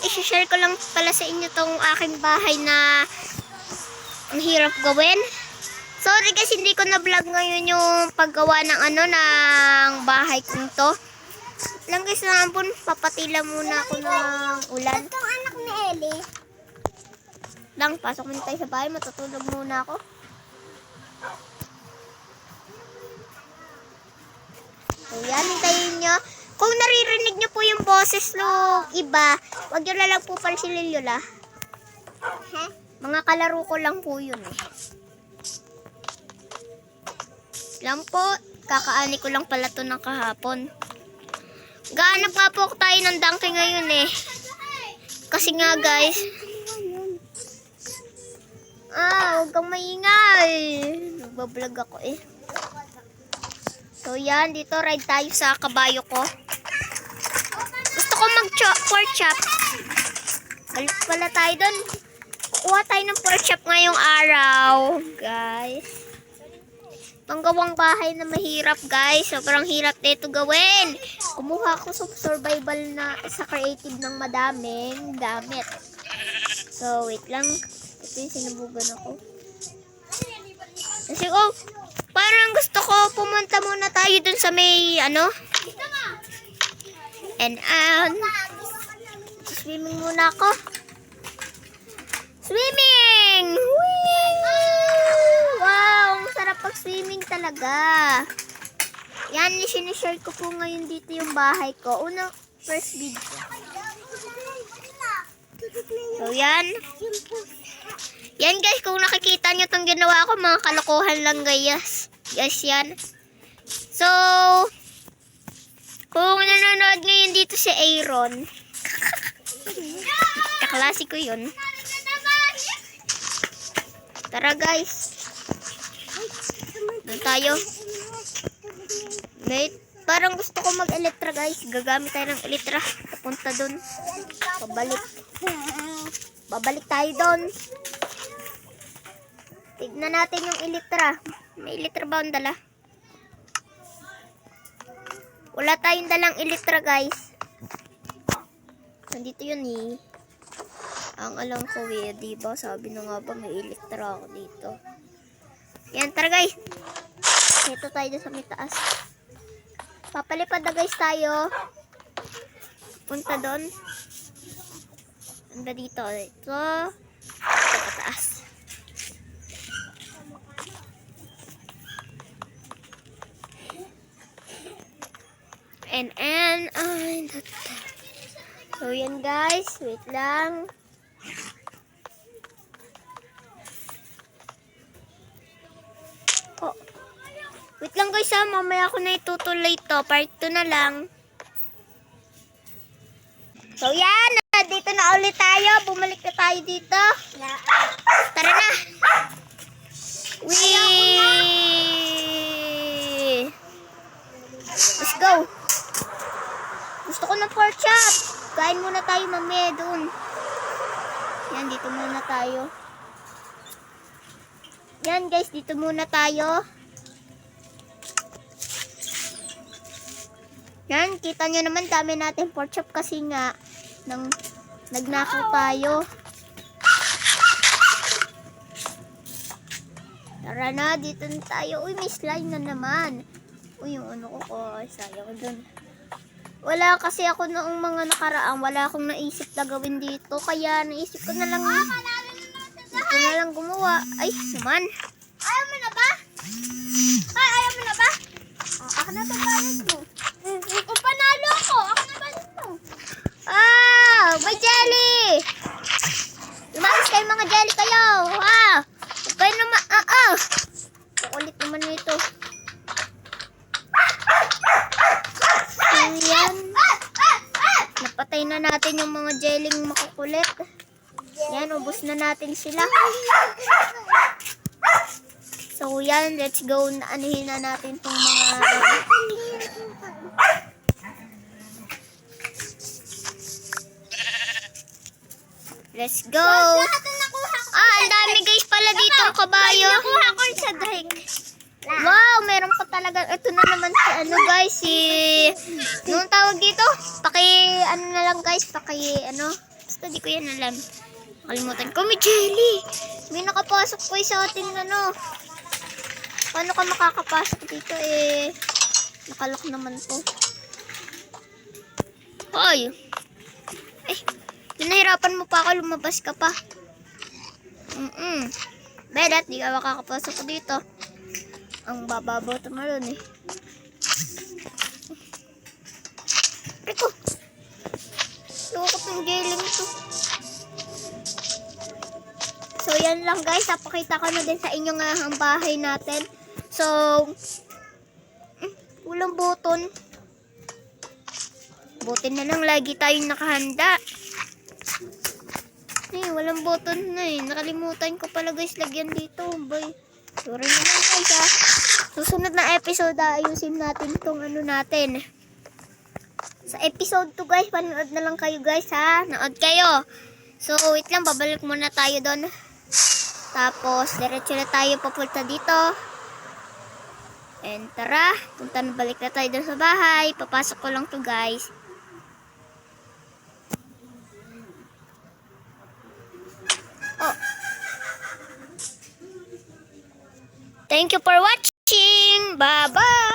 i-share ko lang pala sa inyo tong aking bahay na ang hirap gawin. Sorry guys, hindi ko na-vlog ngayon yung paggawa ng ng bahay kong to. Lang guys, naambun, papatila muna ako ng ulan. Itong anak ni Ellie. Lang, pasok muna tayo sa bahay, matutulog muna ako. So yan, hintayin nyo. Kung naririnig nyo po yung boses ng iba, wag nyo lang po pala si Lilyola. Mga kalaro ko lang po yun eh. Lang po, kakaani ko lang pala to ng kahapon. Gaanap nga po tayo ng donkey ngayon eh. Kasi nga guys, huwag kang maingay. Nagbablog ako eh. So yan, dito ride tayo sa kabayo ko. Gusto ko mag-pork chop. Balik pala tayo doon. Kukuha tayo ng pork chop ngayong araw, guys. Panggawang bahay na mahirap, guys. Sobrang hirap nito gawin. Kumuha ako sa survival na sa creative ng madaming gamit. So, wait lang. Ito yung sinubugan ako. Kasi, parang gusto ko pumunta muna tayo dun sa may, And, swimming muna ako. Swimming! Whee! Wow, ang sarap pag-swimming talaga. Yan, sinishare ko po ngayon dito yung bahay ko. First video. So, yan. Yan guys, kung nakikita nyo itong ginawa ko, mga kalokohan lang guys. Guys, yan. So, kung nanonood ngayon dito si Aaron, kaklase ko yun. Tara guys. Doon tayo. Wait, parang gusto ko mag-elektra guys. Gagamit tayo ng elektra. Papunta doon. Babalik tayo doon. Tignan natin yung elektra. May elektra ba ang dala? Wala tayong dalang elektra guys. Nandito yun eh. Ang alam ko diba? Sabi na nga ba may elektra ako dito. Yan, tara guys. Dito tayo sa may taas. Papalipad na guys tayo. Punta doon. Anda dito. Ito. Ito pataas. So yan guys. Wait lang. Wait lang guys mamaya ako na itutuloy to. Part 2 na lang. So yan, dito na ulit tayo. Bumalik na tayo dito. Tara na. Wee! Let's go. Gusto ko ng pork chop. Kain muna tayo mamaya doon. Yan, dito muna tayo. Yan guys, dito muna tayo. Yan, kita nyo naman dami natin pork chop kasi nga nagnakaw tayo. Tara na, dito na tayo. Uy, may slime na naman. Uy, yung ko, sayang dun. Wala kasi ako noong mga nakaraan, wala akong naisip na gawin dito. Kaya naisip ko na lang, dito na lang gumawa. Ay, naman. Ayaw mo na ba? Ayaw mo na ba? Ako na ito balit mo. Kung panalo ako, ako na balit mo. May jelly! Lumayos kayo mga jelly kayo! Huwag kayo naman, kukulit naman nito. Ayan. Napatay na natin yung mga jelling makukulit. Yan, ubos na natin sila. So yan, let's go. Anuhin na natin itong mga... Let's go. Ang dami guys pala dito ang kabayo. Nakuha ko sa Drake. Wow, meron pa talaga. Ito na naman si guys, anong tawag dito? Na lang guys, dito? Di ko yan alam. Kalimutan ko, may jelly. May nakapasok po sa ating ano. Paano ka makakapasok dito eh? Nakalock naman po. Hoy! Eh, pinahirapan mo pa ako, lumabas ka pa. Bedat, di ka makakapasok dito. Ang bababaw tumalon eh. Reko! Lukot ng jelly to. So, yan lang guys. Napakita ko na din sa inyo nga ang bahay natin. So, walang button. Buti na lang lagi tayong nakahanda. Walang button na eh. Nakalimutan ko pala guys lagyan dito. Boy. Sorry naman guys ha. Susunod na episode ayusin natin tong ano natin. Sa episode 2 guys, panood na lang kayo guys ha. Nood kayo. So, wait lang. Babalik muna tayo doon. Tapos, diretso na tayo papunta dito. And tara, balik na tayo doon sa bahay. Papasok ko lang to guys. Oh. Thank you for watching. Bye-bye.